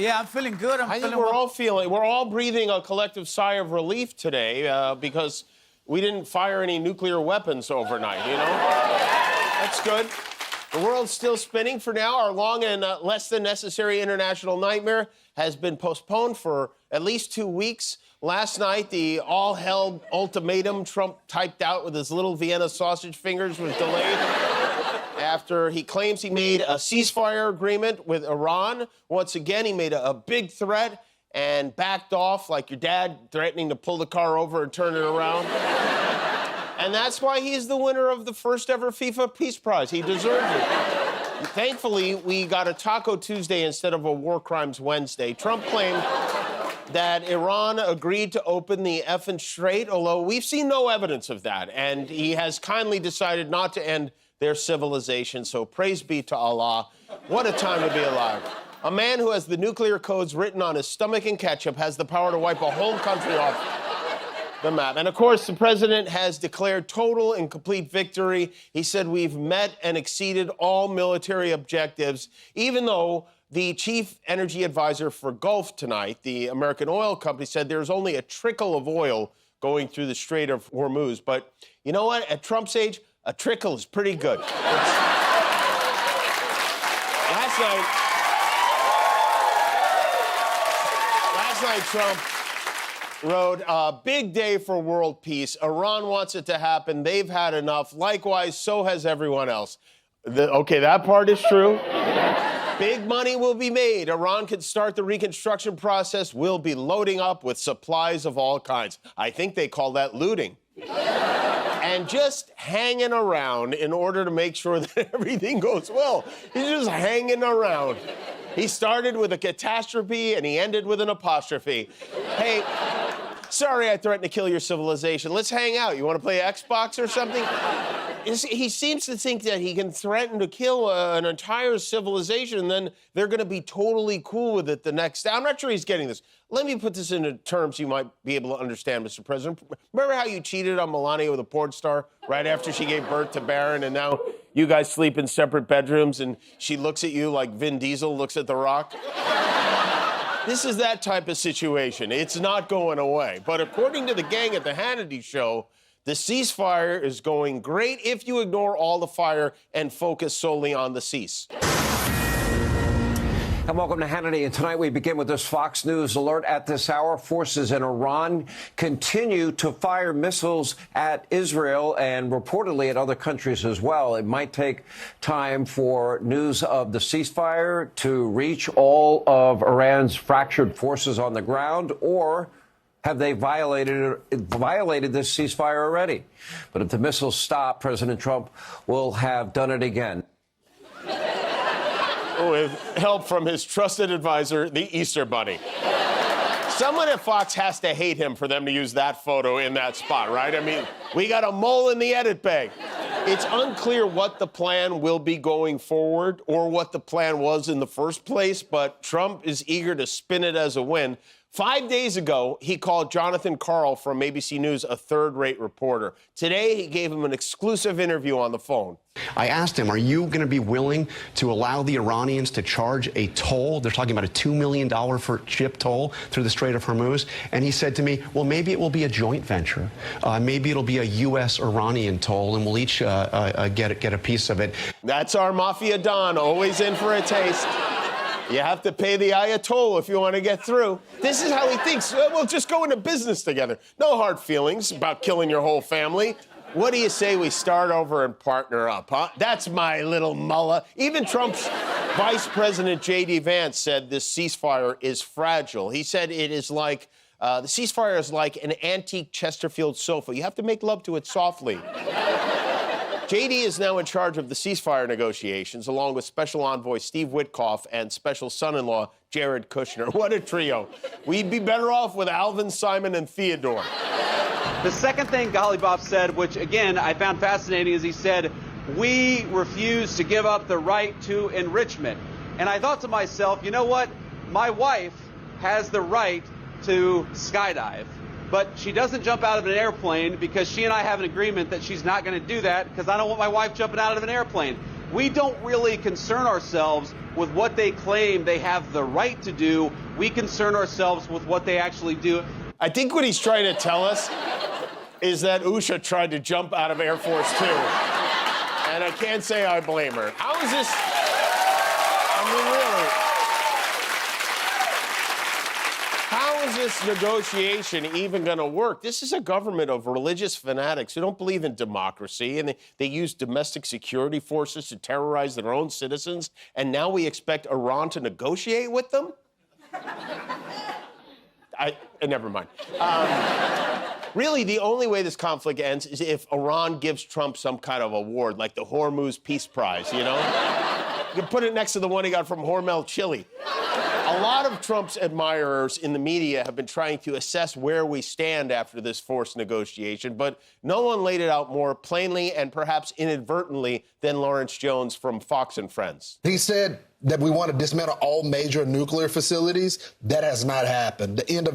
Yeah, I'm feeling good. I think we're all breathing a collective sigh of relief today because we didn't fire any nuclear weapons overnight, you know? That's good. The world's still spinning for now. Our long and less than necessary international nightmare has been postponed for at least 2 weeks. Last night, the all-hell ultimatum Trump typed out with his little Vienna sausage fingers was delayed after he claims he made a ceasefire agreement with Iran. Once again, he made a big threat and backed off like your dad threatening to pull the car over and turn it around. And that's why he's the winner of the first ever FIFA Peace Prize. He deserves it. Thankfully, we got a Taco Tuesday instead of a War Crimes Wednesday. Trump claimed that Iran agreed to open the effing Strait, although we've seen no evidence of that. And he has kindly decided not to end their civilization, so praise be to Allah. What a time to be alive. A man who has the nuclear codes written on his stomach in ketchup has the power to wipe a whole country off the map. And of course, the president has declared total and complete victory. He said we've met and exceeded all military objectives, even though the chief energy advisor for Gulf tonight, the American oil company, said there's only a trickle of oil going through the Strait of Hormuz. But you know what? At Trump's age, a trickle is pretty good. Last night, Trump wrote, a big day for world peace. Iran wants it to happen. They've had enough. Likewise, so has everyone else. Okay, that part is true. Big money will be made. Iran can start the reconstruction process. We'll be loading up with supplies of all kinds. I think they call that looting. And just hanging around in order to make sure that everything goes well. He's just hanging around. He started with a catastrophe and he ended with an apostrophe. Hey, sorry I threatened to kill your civilization. Let's hang out. You want to play Xbox or something? He seems to think that he can threaten to kill an entire civilization and then they're going to be totally cool with it the next day. I'm not sure he's getting this. Let me put this into terms you might be able to understand, Mr. President. Remember how you cheated on Melania with a porn star right after she gave birth to Barron, and now you guys sleep in separate bedrooms and she looks at you like Vin Diesel looks at The Rock? This is that type of situation. It's not going away. But according to the gang at the Hannity show, the ceasefire is going great if you ignore all the fire and focus solely on the cease. And welcome to Hannity. And tonight we begin with this Fox News alert. At this hour, forces in Iran continue to fire missiles at Israel and reportedly at other countries as well. It might take time for news of the ceasefire to reach all of Iran's fractured forces on the ground, or have they violated this ceasefire already? But if the missiles stop, President Trump will have done it again. With help from his trusted advisor, the Easter Bunny. Someone at Fox has to hate him for them to use that photo in that spot, right? I mean, we got a mole in the edit bag. It's unclear what the plan will be going forward or what the plan was in the first place, but Trump is eager to spin it as a win. 5 days ago, he called Jonathan Karl from ABC News a third-rate reporter. Today, he gave him an exclusive interview on the phone. I asked him, are you going to be willing to allow the Iranians to charge a toll? They're talking about a $2 million for ship toll through the Strait of Hormuz. And he said to me, well, maybe it will be a joint venture. Maybe it'll be a U.S.-Iranian toll, and we'll each get a piece of it. That's our Mafia Don, always in for a taste. You have to pay the Ayatollah if you want to get through. This is how he thinks. We'll just go into business together. No hard feelings about killing your whole family. What do you say we start over and partner up, huh? That's my little mullah. Even Trump's Vice President J.D. Vance said this ceasefire is fragile. He said it is like, the ceasefire is like an antique Chesterfield sofa. You have to make love to it softly. J.D. is now in charge of the ceasefire negotiations, along with Special Envoy Steve Witkoff and Special Son-in-Law Jared Kushner. What a trio. We'd be better off with Alvin, Simon, and Theodore. The second thing Ghalibaf said, which, again, I found fascinating, is he said, we refuse to give up the right to enrichment. And I thought to myself, you know what? My wife has the right to skydive. But she doesn't jump out of an airplane because she and I have an agreement that she's not going to do that because I don't want my wife jumping out of an airplane. We don't really concern ourselves with what they claim they have the right to do. We concern ourselves with what they actually do. I think what he's trying to tell us is that Usha tried to jump out of Air Force Two. And I can't say I blame her. How is this? I mean, really. How is this negotiation even going to work? This is a government of religious fanatics who don't believe in democracy, and they use domestic security forces to terrorize their own citizens, and now we expect Iran to negotiate with them? Never mind. Really, the only way this conflict ends is if Iran gives Trump some kind of award, like the Hormuz Peace Prize, you know? You can put it next to the one he got from Hormel Chili. A lot of Trump's admirers in the media have been trying to assess where we stand after this forced negotiation, but no one laid it out more plainly and perhaps inadvertently than Lawrence Jones from Fox and Friends. He said that we want to dismantle all major nuclear facilities. That has not happened. The end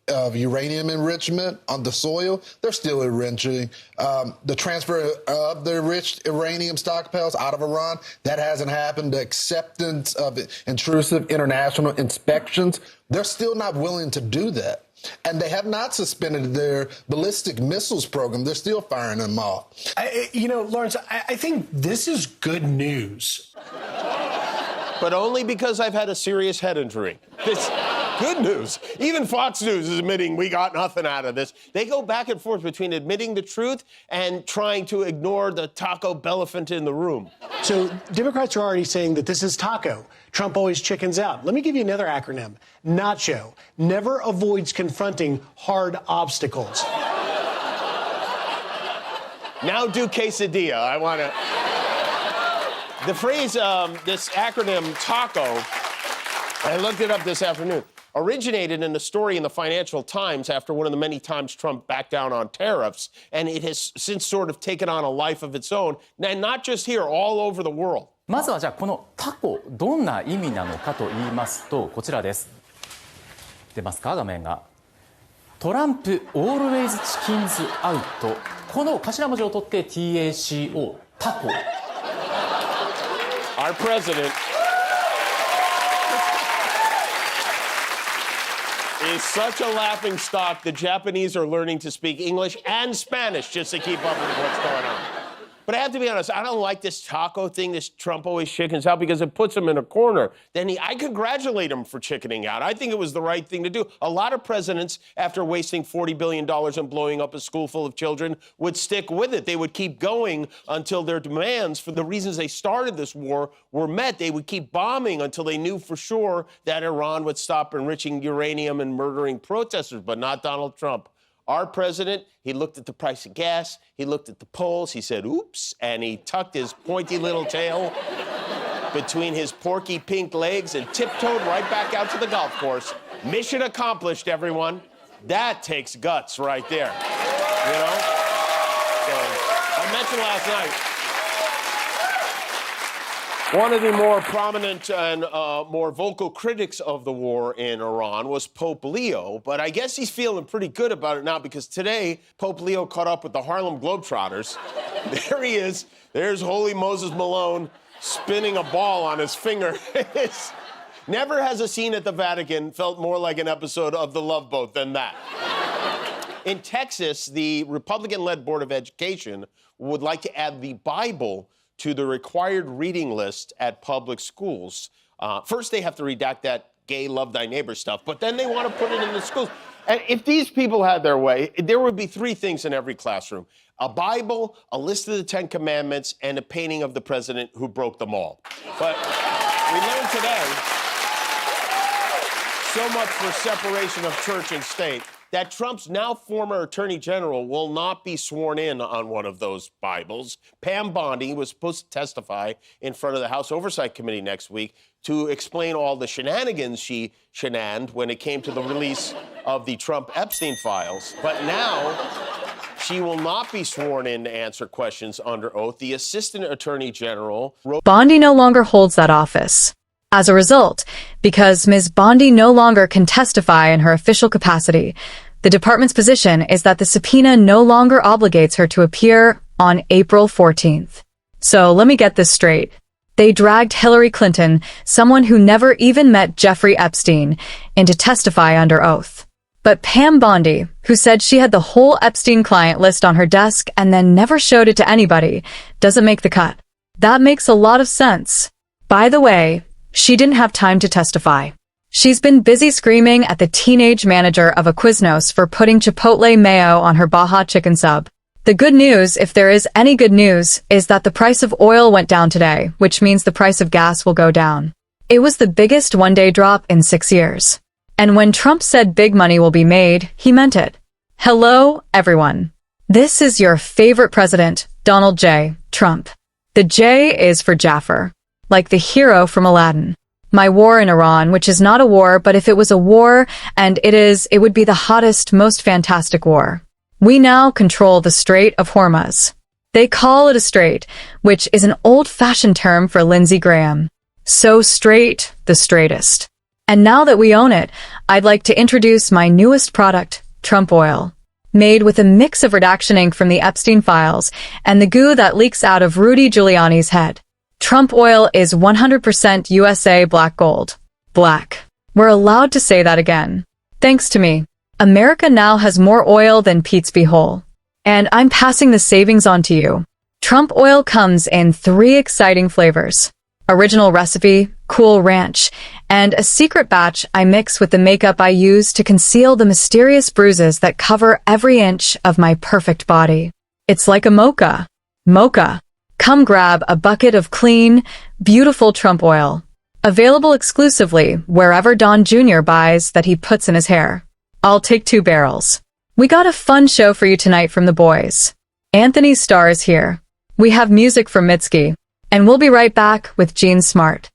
of uranium enrichment on the soil, they're still enriching. The transfer of the enriched uranium stockpiles out of Iran, that hasn't happened. The acceptance of intrusive international inspections, they're still not willing to do that. And they have not suspended their ballistic missiles program. They're still firing them off. Lawrence, I think this is good news. But only because I've had a serious head injury. It's good news. Even Fox News is admitting we got nothing out of this. They go back and forth between admitting the truth and trying to ignore the Taco Bellefant in the room. So Democrats are already saying that this is taco. Trump always chickens out. Let me give you another acronym. Nacho. Never avoids confronting hard obstacles. Now do quesadilla. I want to... The phrase, this acronym, TACO, I looked it up this afternoon, originated in a story in the Financial Times after one of the many times Trump backed down on tariffs, and it has since sort of taken on a life of its own, and not just here, all over the world. まずはじゃあこのタコどんな意味なのかと言いますとこちらです。出ますか画面が。トランプ always chickens out この頭文字を取って TACO タコ。Our president is such a laughing stock, the Japanese are learning to speak English and Spanish just to keep up with what's going on. But I have to be honest, I don't like this taco thing, this Trump always chickens out, because it puts him in a corner. I congratulate him for chickening out. I think it was the right thing to do. A lot of presidents, after wasting $40 billion and blowing up a school full of children, would stick with it. They would keep going until their demands for the reasons they started this war were met. They would keep bombing until they knew for sure that Iran would stop enriching uranium and murdering protesters, but not Donald Trump. Our president, he looked at the price of gas, he looked at the polls, he said, oops, and he tucked his pointy little tail between his porky pink legs and tiptoed right back out to the golf course. Mission accomplished, everyone. That takes guts right there, you know? So, I mentioned last night, one of the more prominent and more vocal critics of the war in Iran was Pope Leo, but I guess he's feeling pretty good about it now because today Pope Leo caught up with the Harlem Globetrotters. There he is. There's Holy Moses Malone spinning a ball on his finger. Never has a scene at the Vatican felt more like an episode of The Love Boat than that. In Texas, the Republican-led Board of Education would like to add the Bible to the required reading list at public schools. First, they have to redact that gay love thy neighbor stuff, but then they want to put it in the schools. And if these people had their way, there would be three things in every classroom: a Bible, a list of the 10 Commandments, and a painting of the president who broke them all. But we learned today, so much for separation of church and state, that Trump's now former attorney general will not be sworn in on one of those Bibles. Pam Bondi was supposed to testify in front of the House Oversight Committee next week to explain all the shenanigans she shenaned when it came to the release of the Trump Epstein files. But now she will not be sworn in to answer questions under oath. The assistant attorney general wrote... Bondi no longer holds that office. As a result, because Ms. Bondi no longer can testify in her official capacity, the department's position is that the subpoena no longer obligates her to appear on April 14th. So let me get this straight. They dragged Hillary Clinton, someone who never even met Jeffrey Epstein, in to testify under oath. But Pam Bondi, who said she had the whole Epstein client list on her desk and then never showed it to anybody, doesn't make the cut. That makes a lot of sense. By the way, she didn't have time to testify. She's been busy screaming at the teenage manager of a Quiznos for putting Chipotle mayo on her Baja chicken sub. The good news, if there is any good news, is that the price of oil went down today, which means the price of gas will go down. It was the biggest one-day drop in 6 years. And when Trump said big money will be made, he meant it. Hello, everyone. This is your favorite president, Donald J. Trump. The J is for Jaffer, like the hero from Aladdin. My war in Iran, which is not a war, but if it was a war, and it would be the hottest, most fantastic war. We now control the Strait of Hormuz. They call it a strait, which is an old-fashioned term for Lindsey Graham. So straight, the straightest. And now that we own it, I'd like to introduce my newest product, Trump Oil. Made with a mix of redaction ink from the Epstein files and the goo that leaks out of Rudy Giuliani's head. Trump Oil is 100% USA black gold. Black. We're allowed to say that again. Thanks to me. America now has more oil than Pete's Beehole. And I'm passing the savings on to you. Trump Oil comes in 3 exciting flavors. Original recipe, Cool Ranch, and a secret batch I mix with the makeup I use to conceal the mysterious bruises that cover every inch of my perfect body. It's like a mocha. Mocha. Come grab a bucket of clean, beautiful Trump Oil. Available exclusively wherever Don Jr. buys that he puts in his hair. I'll take 2 barrels. We got a fun show for you tonight from the boys. Anthony Starr is here. We have music from Mitski. And we'll be right back with Gene Smart.